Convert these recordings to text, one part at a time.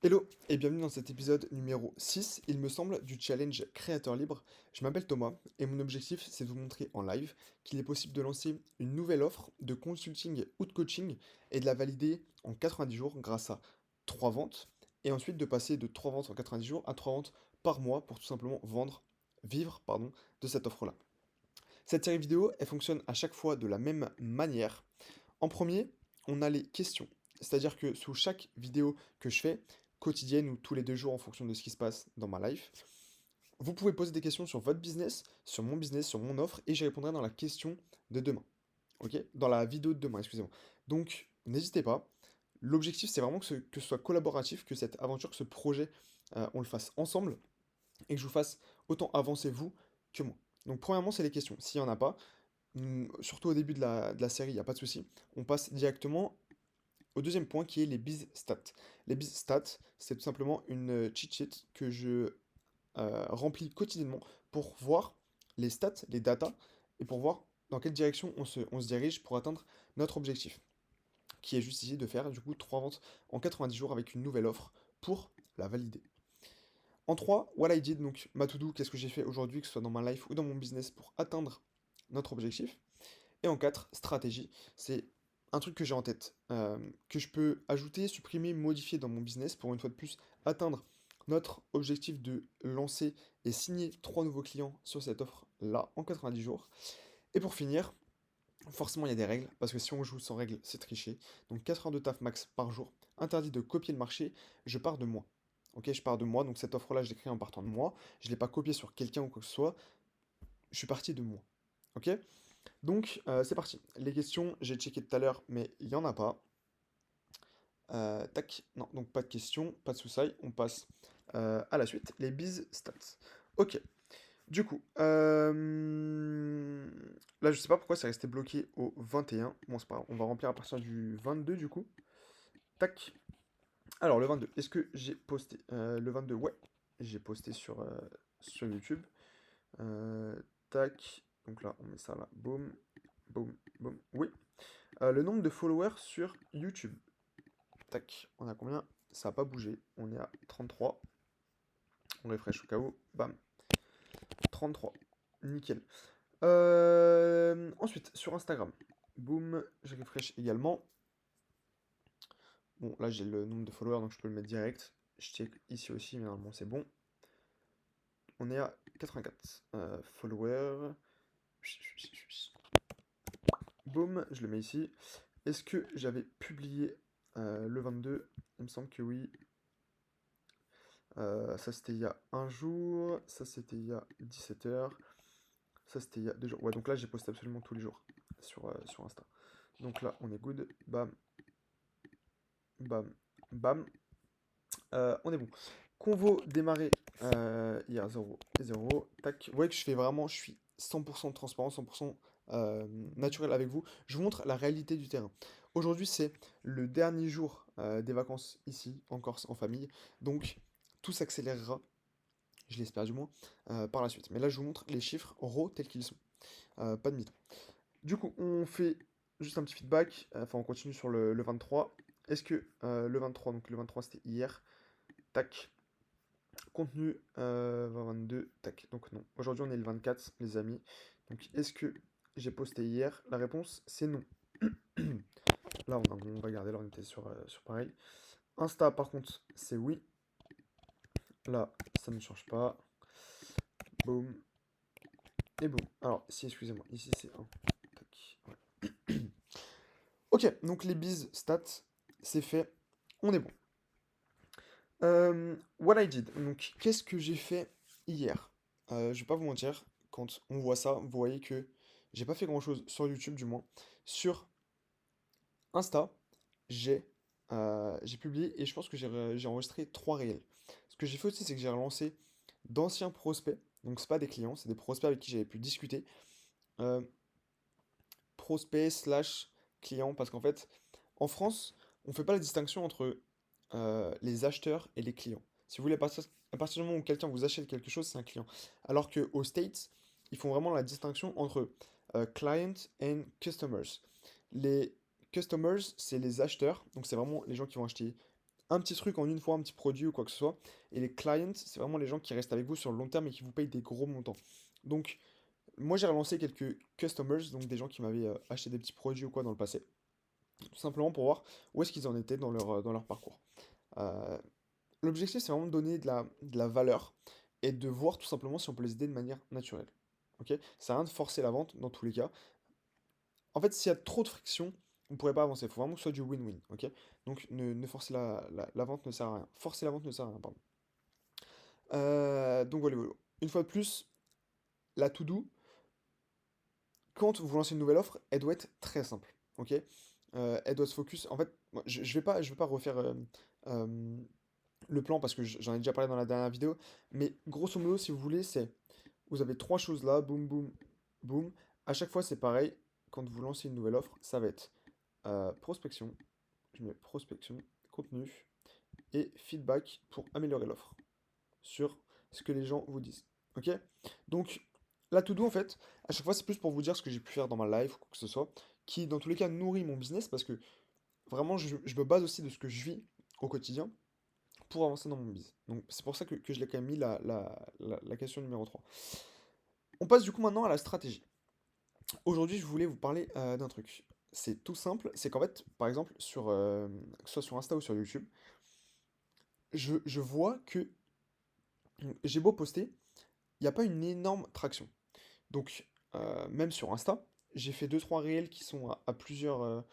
Hello et bienvenue dans cet épisode numéro 6, il me semble, du challenge créateur libre. Je m'appelle Thomas et mon objectif c'est de vous montrer en live qu'il est possible de lancer une nouvelle offre de consulting ou de coaching et de la valider en 90 jours grâce à 3 ventes et ensuite de passer de 3 ventes en 90 jours à 3 ventes par mois pour tout simplement vivre de cette offre-là. Cette série vidéo, elle fonctionne à chaque fois de la même manière. En premier, on a les questions. C'est-à-dire que sous chaque vidéo que je fais, quotidienne ou tous les 2 jours en fonction de ce qui se passe dans ma life, vous pouvez poser des questions sur votre business, sur mon offre, et j'y répondrai dans la question de demain. Ok? Dans la vidéo de demain, excusez-moi. Donc, n'hésitez pas. L'objectif, c'est vraiment que ce soit collaboratif, que cette aventure, que ce projet, on le fasse ensemble, et que je vous fasse autant avancer vous que moi. Donc, premièrement, c'est les questions. S'il n'y en a pas, surtout au début de la série, il n'y a pas de souci. On passe directement au deuxième point qui est les biz stats. Les biz stats, c'est tout simplement une cheat sheet que je remplis quotidiennement pour voir les stats, les datas, et pour voir dans quelle direction on se dirige pour atteindre notre objectif, qui est juste ici de faire du coup 3 ventes en 90 jours avec une nouvelle offre pour la valider. En 3, what I did, donc ma to-do, qu'est-ce que j'ai fait aujourd'hui, que ce soit dans ma life ou dans mon business pour atteindre notre objectif. Et en 4, stratégie, c'est un truc que j'ai en tête, que je peux ajouter, supprimer, modifier dans mon business pour une fois de plus atteindre notre objectif de lancer et signer 3 nouveaux clients sur cette offre-là en 90 jours. Et pour finir, forcément il y a des règles, parce que si on joue sans règles, c'est tricher. Donc 4 heures de taf max par jour, interdit de copier le marché, je pars de moi. Ok, je pars de moi, donc cette offre-là, je l'ai créée en partant de moi, je ne l'ai pas copiée sur quelqu'un ou quoi que ce soit, je suis parti de moi. Ok? Donc, c'est parti. Les questions, j'ai checké tout à l'heure, mais il n'y en a pas. Tac, non, donc pas de questions, pas de soucis. On passe à la suite. Les biz stats. Ok. Du coup, là, je sais pas pourquoi c'est resté bloqué au 21. Bon, c'est pas grave, on va remplir à partir du 22 du coup. Tac. Alors, le 22, est-ce que j'ai posté le 22, ouais, j'ai posté sur YouTube. Euh, Tac. Donc là, on met ça là. Boum, boum, boum. Oui. Le nombre de followers sur YouTube. Tac, on a combien? Ça n'a pas bougé. On est à 33. On refresh au cas où. Bam, 33. Nickel. Ensuite, sur Instagram. Boum, je refresh également. Bon, là j'ai le nombre de followers, donc je peux le mettre direct. Je check ici aussi, mais normalement c'est bon. On est à 84 followers. Boum, je le mets ici. Est-ce que j'avais publié le 22? Il me semble que oui. Ça c'était il y a un jour, ça c'était il y a 17 heures, ça c'était il y a 2 jours. Ouais, donc là j'ai posté absolument tous les jours sur Insta. Donc là on est good, bam, bam, bam. On est bon. Convo démarré hier 0 et 0. Tac. Vous voyez que je suis 100% transparent, 100% naturel avec vous. Je vous montre la réalité du terrain. Aujourd'hui, c'est le dernier jour des vacances ici, en Corse, en famille. Donc, tout s'accélérera, je l'espère du moins, par la suite. Mais là, je vous montre les chiffres raw tels qu'ils sont. Pas de mytho. Du coup, on fait juste un petit feedback. Enfin, on continue sur le 23. Est-ce que le 23, donc le 23 c'était hier, tac, contenu 22, tac, donc non. Aujourd'hui on est le 24 les amis. Donc est-ce que j'ai posté hier? La réponse c'est non. Là on va garder, là on était sur pareil. Insta par contre c'est oui. Là ça ne change pas. Boum. Et boum. Alors si excusez-moi, ici c'est 1. Tac. Ouais. Ok, donc les bises stats, c'est fait. On est bon. What I did. Donc, qu'est-ce que j'ai fait hier? Je vais pas vous mentir, quand on voit ça, vous voyez que j'ai pas fait grand-chose sur YouTube, du moins. Sur Insta, j'ai publié et je pense que j'ai enregistré 3 réels. Ce que j'ai fait aussi, c'est que j'ai relancé d'anciens prospects. Donc, c'est pas des clients, c'est des prospects avec qui j'avais pu discuter. Euh, Prospects slash clients, parce qu'en fait, en France, on fait pas la distinction entre les acheteurs et les clients. Si vous voulez, à partir du moment où quelqu'un vous achète quelque chose, c'est un client. Alors qu'aux States, ils font vraiment la distinction entre client and customers. Les customers, c'est les acheteurs, donc c'est vraiment les gens qui vont acheter un petit truc en une fois, un petit produit ou quoi que ce soit. Et les clients, c'est vraiment les gens qui restent avec vous sur le long terme et qui vous payent des gros montants. Donc, moi, j'ai relancé quelques customers, donc des gens qui m'avaient acheté des petits produits ou quoi dans le passé, tout simplement pour voir où est-ce qu'ils en étaient dans leur parcours. Euh, L'objectif, c'est vraiment de donner de la valeur et de voir tout simplement si on peut les aider de manière naturelle. Ok? Ça sert à rien de forcer la vente dans tous les cas. En fait, s'il y a trop de friction, on ne pourrait pas avancer. Il faut vraiment que ce soit du win-win. Ok? Donc, ne forcer la vente ne sert à rien. Forcer la vente ne sert à rien, pardon. Donc, voilà, voilà. Une fois de plus, la to-do, quand vous lancez une nouvelle offre, elle doit être très simple. Ok? Elle doit se focus. En fait, moi, je vais pas refaire euh, le plan parce que j'en ai déjà parlé dans la dernière vidéo. Mais grosso modo, si vous voulez, c'est vous avez trois choses là, boum, boum, boum. À chaque fois, c'est pareil. Quand vous lancez une nouvelle offre, ça va être prospection. Je mets prospection, contenu et feedback pour améliorer l'offre sur ce que les gens vous disent. Ok? Donc, la to-do, en fait, à chaque fois, c'est plus pour vous dire ce que j'ai pu faire dans ma life ou quoi que ce soit, qui, dans tous les cas, nourrit mon business parce que vraiment, je me base aussi de ce que je vis au quotidien pour avancer dans mon business. Donc, c'est pour ça que je l'ai quand même mis la question numéro 3. On passe du coup maintenant à la stratégie. Aujourd'hui, je voulais vous parler d'un truc. C'est tout simple, c'est qu'en fait, par exemple, que ce soit sur Insta ou sur YouTube, je vois que j'ai beau poster, il n'y a pas une énorme traction. Donc, même sur Insta, j'ai fait deux trois réels qui sont à plusieurs...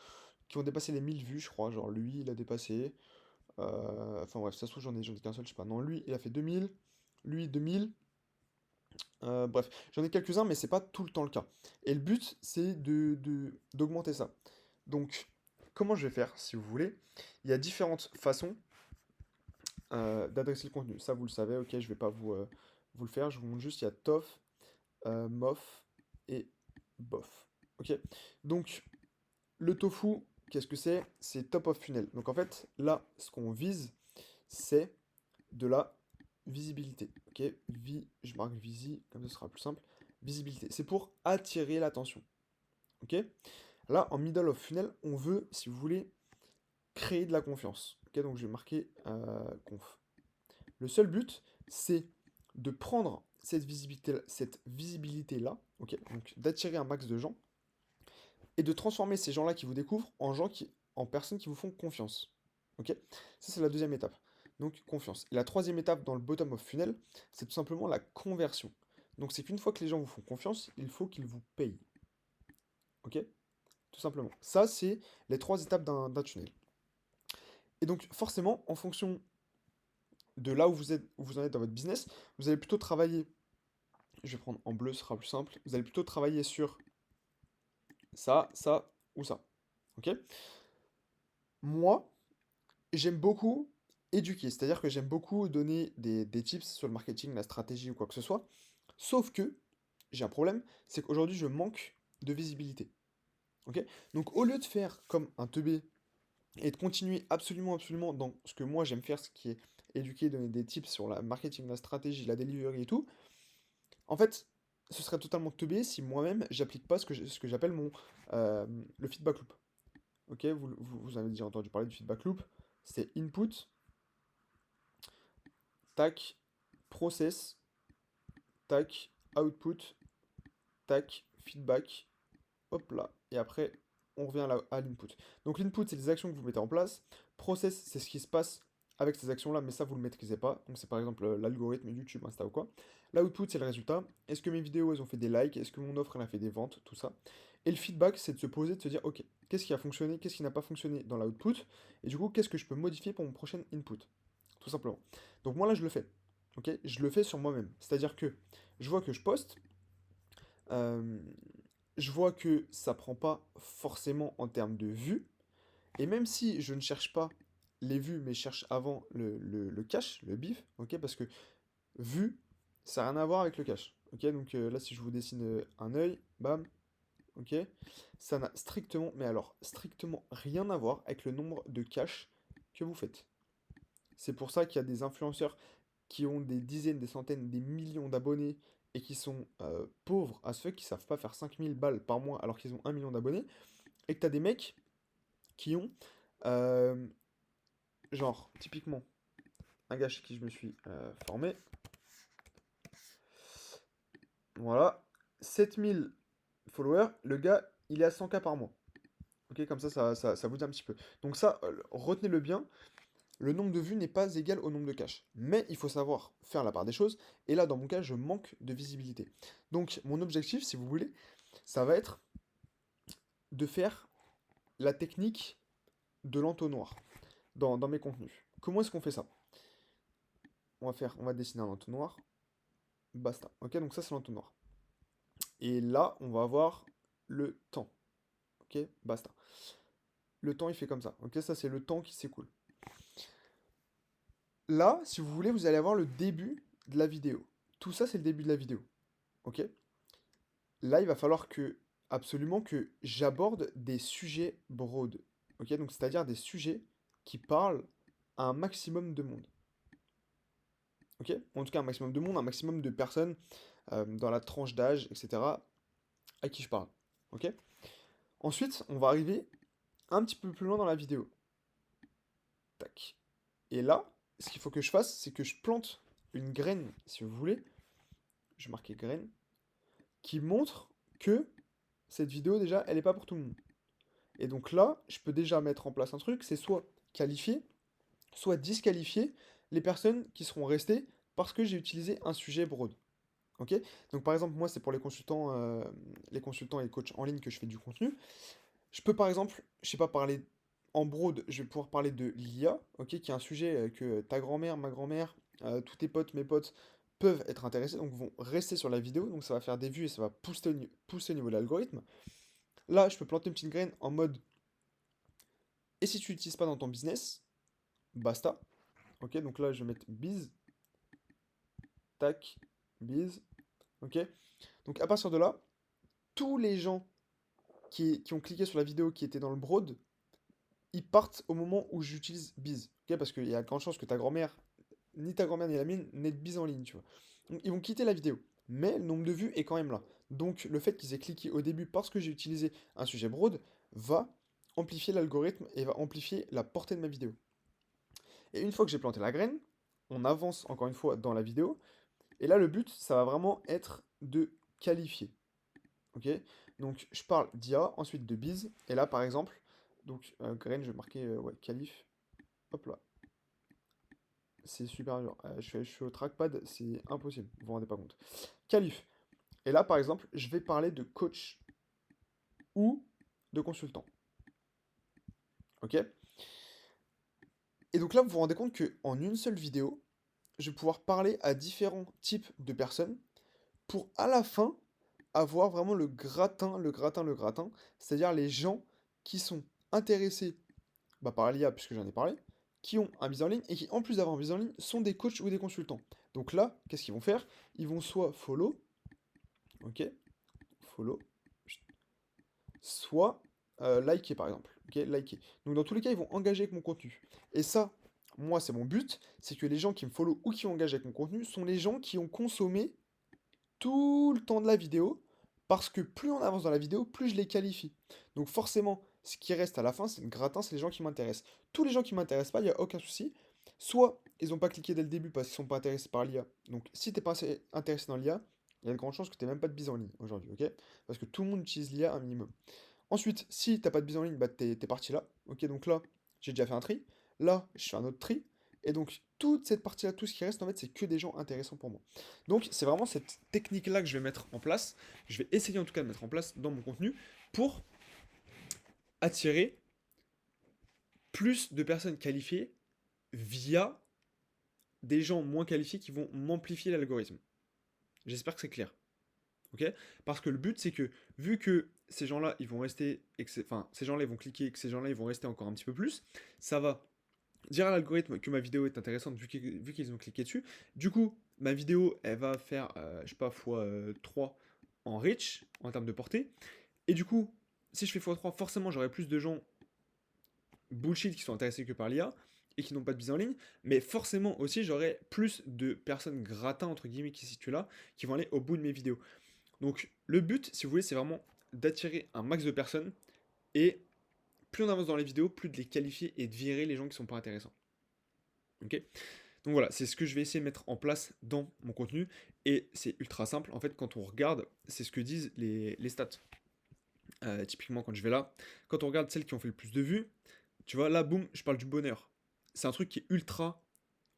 qui ont dépassé les 1000 vues, je crois. Genre, lui, il a dépassé. Enfin bref, ça se trouve, j'en ai qu'un seul, je sais pas. Non, lui, il a fait 2000. Lui, 2000. Bref, j'en ai quelques-uns, mais c'est pas tout le temps le cas. Et le but, c'est d'augmenter ça. Donc, comment je vais faire, si vous voulez? Il y a différentes façons d'adresser le contenu. Ça, vous le savez, ok, je vais pas vous le faire. Je vous montre juste, il y a TOF, MOF et BOF. Ok? Donc, le tofu, qu'est-ce que c'est? C'est top of funnel. Donc, en fait, là, ce qu'on vise, c'est de la visibilité. Ok? Je marque visi, comme ça ce sera plus simple. Visibilité. C'est pour attirer l'attention. Ok? Là, en middle of funnel, on veut, si vous voulez, créer de la confiance. Ok? Donc je vais marquer conf. Le seul but, c'est de prendre cette visibilité-là, ok? Donc d'attirer un max de gens, et de transformer ces gens-là qui vous découvrent en personnes qui vous font confiance. Ok? Ça, c'est la deuxième étape. Donc, confiance. Et la troisième étape dans le bottom of funnel, c'est tout simplement la conversion. Donc, c'est qu'une fois que les gens vous font confiance, il faut qu'ils vous payent. Ok? Tout simplement. Ça, c'est les trois étapes d'un tunnel. Et donc, forcément, en fonction de là où où vous en êtes dans votre business, vous allez plutôt travailler. Je vais prendre en bleu, ce sera plus simple. Vous allez plutôt travailler sur ça ou ça. Ok? Moi, j'aime beaucoup éduquer, c'est-à-dire que j'aime beaucoup donner des tips sur le marketing, la stratégie ou quoi que ce soit. Sauf que j'ai un problème, c'est qu'aujourd'hui je manque de visibilité. Ok? Donc au lieu de faire comme un teubé et de continuer absolument dans ce que moi j'aime faire, ce qui est éduquer, donner des tips sur la marketing, la stratégie, la delivery et tout, en fait, ce serait totalement teubé si moi-même j'applique pas ce que j'appelle euh, le feedback loop. Ok? Vous avez déjà entendu parler du feedback loop. C'est input, tac, process, tac, output, tac, feedback, hop là. Et après, on revient à l'input. Donc l'input, c'est les actions que vous mettez en place. Process, c'est ce qui se passe avec ces actions-là, mais ça, vous ne le maîtrisez pas. Donc c'est par exemple l'algorithme YouTube, Insta ou quoi. L'output, c'est le résultat. Est-ce que mes vidéos, elles ont fait des likes? Est-ce que mon offre, elle a fait des ventes? Tout ça. Et le feedback, c'est de se poser, de se dire, ok, qu'est-ce qui a fonctionné? Qu'est-ce qui n'a pas fonctionné dans l'output? Et du coup, qu'est-ce que je peux modifier pour mon prochain input? Tout simplement. Donc moi, là, je le fais. Ok, je le fais sur moi-même. C'est-à-dire que je vois que je poste, euh, je vois que ça prend pas forcément en termes de vues, et même si je ne cherche pas les vues, mais je cherche avant le cash, le bif, ok, parce que vue, ça n'a rien à voir avec le cash. Ok, donc là, si je vous dessine un œil, bam, ok, ça n'a strictement, mais alors strictement rien à voir avec le nombre de cash que vous faites. C'est pour ça qu'il y a des influenceurs qui ont des dizaines, des centaines, des millions d'abonnés et qui sont pauvres à ceux qui savent pas faire 5000 balles par mois alors qu'ils ont 1 million d'abonnés, et que tu as des mecs qui ont euh, genre, typiquement, un gars chez qui je me suis formé. Voilà. 7000 followers. Le gars, il est à 100K par mois. Ok, comme ça vous dit un petit peu. Donc ça, retenez-le bien. Le nombre de vues n'est pas égal au nombre de cash. Mais il faut savoir faire la part des choses. Et là, dans mon cas, je manque de visibilité. Donc, mon objectif, si vous voulez, ça va être de faire la technique de l'entonnoir dans mes contenus. Comment est-ce qu'on fait ça? On va dessiner un entonnoir. Basta. Ok, donc ça, c'est l'entonnoir. Et là, on va avoir le temps. Ok, basta. Le temps, il fait comme ça. Ok, ça, c'est le temps qui s'écoule. Là, si vous voulez, vous allez avoir le début de la vidéo. Tout ça, c'est le début de la vidéo. Ok? Là, il va falloir absolument que j'aborde des sujets broad. Ok? Donc, c'est-à-dire des sujets qui parlent à un maximum de monde. Ok? En tout cas, un maximum de monde, un maximum de personnes dans la tranche d'âge, etc., à qui je parle. Ok? Ensuite, on va arriver un petit peu plus loin dans la vidéo. Tac. Et là, ce qu'il faut que je fasse, c'est que je plante une graine, si vous voulez. Je vais marquer graine, qui montre que cette vidéo, déjà, elle n'est pas pour tout le monde. Et donc là, je peux déjà mettre en place un truc, c'est soit qualifier, soit disqualifier les personnes qui seront restées parce que j'ai utilisé un sujet broad. Ok? Donc par exemple, moi, c'est pour les consultants et coachs en ligne que je fais du contenu. Je peux par exemple, je sais pas, parler en broad, je vais pouvoir parler de l'IA, ok, qui est un sujet que ta grand-mère, ma grand-mère, tous tes potes, mes potes peuvent être intéressés, donc vont rester sur la vidéo, donc ça va faire des vues et ça va pousser au niveau de l'algorithme. Là, je peux planter une petite graine en mode, et si tu l'utilises pas dans ton business, basta. Ok, donc là, je vais mettre biz, tac, biz, ok. Donc à partir de là, tous les gens qui ont cliqué sur la vidéo qui était dans le broad, ils partent au moment où j'utilise biz. Ok, parce qu'il y a de grandes chances que ta grand-mère, ni ta grand-mère ni la mienne, n'aient de biz en ligne, tu vois. Donc ils vont quitter la vidéo. Mais le nombre de vues est quand même là. Donc le fait qu'ils aient cliqué au début parce que j'ai utilisé un sujet broad va amplifier l'algorithme et va amplifier la portée de ma vidéo. Et une fois que j'ai planté la graine, on avance encore une fois dans la vidéo. Et là, le but, ça va vraiment être de qualifier. Ok? Donc, je parle d'IA, ensuite de biz. Et là, par exemple, donc, graine, je vais marquer ouais, qualif. Hop là. C'est super dur. Je suis au trackpad, c'est impossible. Vous vous rendez pas compte. Qualif. Et là, par exemple, je vais parler de coach ou de consultant. Ok? Et donc là, vous vous rendez compte qu'en une seule vidéo, je vais pouvoir parler à différents types de personnes pour à la fin avoir vraiment le gratin, le gratin, le gratin, c'est-à-dire les gens qui sont intéressés par l'IA, puisque j'en ai parlé, qui ont un business en ligne et qui, en plus d'avoir un business en ligne, sont des coachs ou des consultants. Donc là, qu'est-ce qu'ils vont faire? Ils vont soit follow, ok, follow, soit liker par exemple, ok, liker. Donc dans tous les cas, ils vont engager avec mon contenu. Et ça, moi, c'est mon but, c'est que les gens qui me follow ou qui ont engagé avec mon contenu sont les gens qui ont consommé tout le temps de la vidéo, parce que plus on avance dans la vidéo, plus je les qualifie. Donc forcément, ce qui reste à la fin, c'est le gratin, c'est les gens qui m'intéressent. Tous les gens qui m'intéressent pas, il n'y a aucun souci. Soit ils n'ont pas cliqué dès le début parce qu'ils sont pas intéressés par l'IA. Donc si t'es pas intéressé dans l'IA, il y a de grandes chances que tu n'aies même pas de bise en ligne aujourd'hui, ok? Parce que tout le monde utilise l'IA un minimum. Ensuite, si t'as pas de bise en ligne, bah t'es parti là. Ok, donc là, j'ai déjà fait un tri. Là, je fais un autre tri. Et donc, toute cette partie-là, tout ce qui reste, en fait, c'est que des gens intéressants pour moi. Donc, c'est vraiment cette technique-là que je vais mettre en place. Je vais essayer en tout cas de mettre en place dans mon contenu pour attirer plus de personnes qualifiées via des gens moins qualifiés qui vont m'amplifier l'algorithme. J'espère que c'est clair. Ok? Parce que le but, c'est que, vu que ces gens-là, ils vont rester, enfin, ces gens-là, ils vont cliquer et que ces gens-là, ils vont rester encore un petit peu plus, ça va dire à l'algorithme que ma vidéo est intéressante vu qu'ils ont cliqué dessus. Du coup, ma vidéo, elle va faire, je sais pas, x3 en reach, en termes de portée. Et du coup, si je fais x3, forcément, j'aurai plus de gens bullshit qui sont intéressés que par l'IA et qui n'ont pas de bise en ligne, mais forcément aussi j'aurai plus de personnes gratin entre guillemets qui se situent là, qui vont aller au bout de mes vidéos. Donc le but, si vous voulez, c'est vraiment d'attirer un max de personnes et plus on avance dans les vidéos, plus de les qualifier et de virer les gens qui sont pas intéressants. Ok? Donc voilà, c'est ce que je vais essayer de mettre en place dans mon contenu. Et c'est ultra simple. En fait, quand on regarde, c'est ce que disent les stats. Typiquement, quand je vais là, quand on regarde celles qui ont fait le plus de vues, tu vois, là, boum, je parle du bonheur. C'est un truc qui est ultra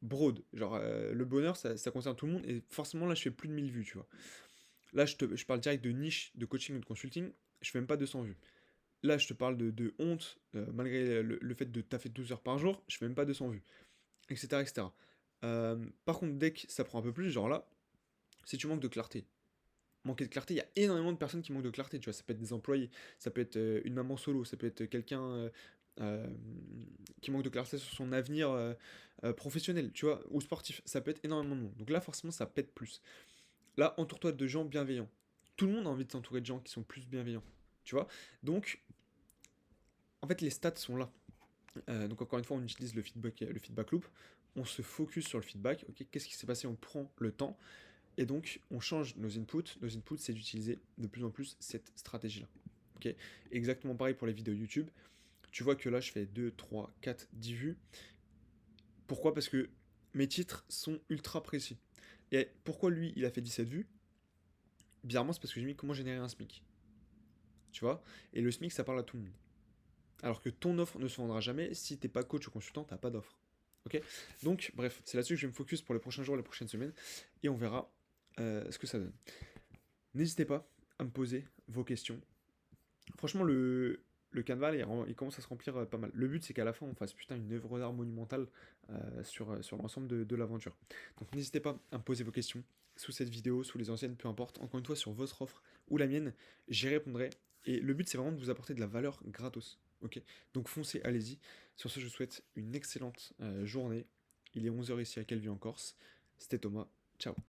broad. Genre, le bonheur, ça concerne tout le monde. Et forcément, là, je fais plus de 1000 vues, tu vois. Là, je parle direct de niche, de coaching ou de consulting. Je fais même pas 200 vues. Là, je te parle de honte, malgré le fait de taffer 12 heures par jour, je fais même pas 200 vues, etc. etc. Par contre, dès que ça prend un peu plus, genre là, si tu manques de clarté, manquer de clarté, il y a énormément de personnes qui manquent de clarté, tu vois, ça peut être des employés, ça peut être une maman solo, ça peut être quelqu'un euh, qui manque de clarté sur son avenir professionnel, tu vois, ou sportif, ça peut être énormément de monde. Donc là, forcément, ça pète plus. Là, entoure-toi de gens bienveillants. Tout le monde a envie de s'entourer de gens qui sont plus bienveillants, tu vois. Donc, en fait, les stats sont là. Donc encore une fois, on utilise le feedback loop. On se focus sur le feedback. Ok, qu'est-ce qui s'est passé? On prend le temps. Et donc, on change nos inputs. Nos inputs, c'est d'utiliser de plus en plus cette stratégie-là. Ok. Exactement pareil pour les vidéos YouTube. Tu vois que là, je fais 2, 3, 4, 10 vues. Pourquoi? Parce que mes titres sont ultra précis. Et pourquoi lui, il a fait 17 vues? Bizarrement, c'est parce que j'ai mis comment générer un SMIC. Tu vois? Et le SMIC, ça parle à tout le monde. Alors que ton offre ne se vendra jamais si t'es pas coach ou consultant, t'as pas d'offre. Ok? Donc, bref, c'est là-dessus que je vais me focus pour les prochains jours, les prochaines semaines, et on verra ce que ça donne. N'hésitez pas à me poser vos questions. Franchement, le canevas, il commence à se remplir pas mal. Le but, c'est qu'à la fin, on fasse putain une œuvre d'art monumentale sur l'ensemble de l'aventure. Donc, n'hésitez pas à me poser vos questions sous cette vidéo, sous les anciennes, peu importe. Encore une fois, sur votre offre ou la mienne, j'y répondrai. Et le but, c'est vraiment de vous apporter de la valeur gratos. Ok? Donc, foncez, allez-y. Sur ce, je vous souhaite une excellente journée. Il est 11 h ici à Calvi en Corse. C'était Thomas. Ciao.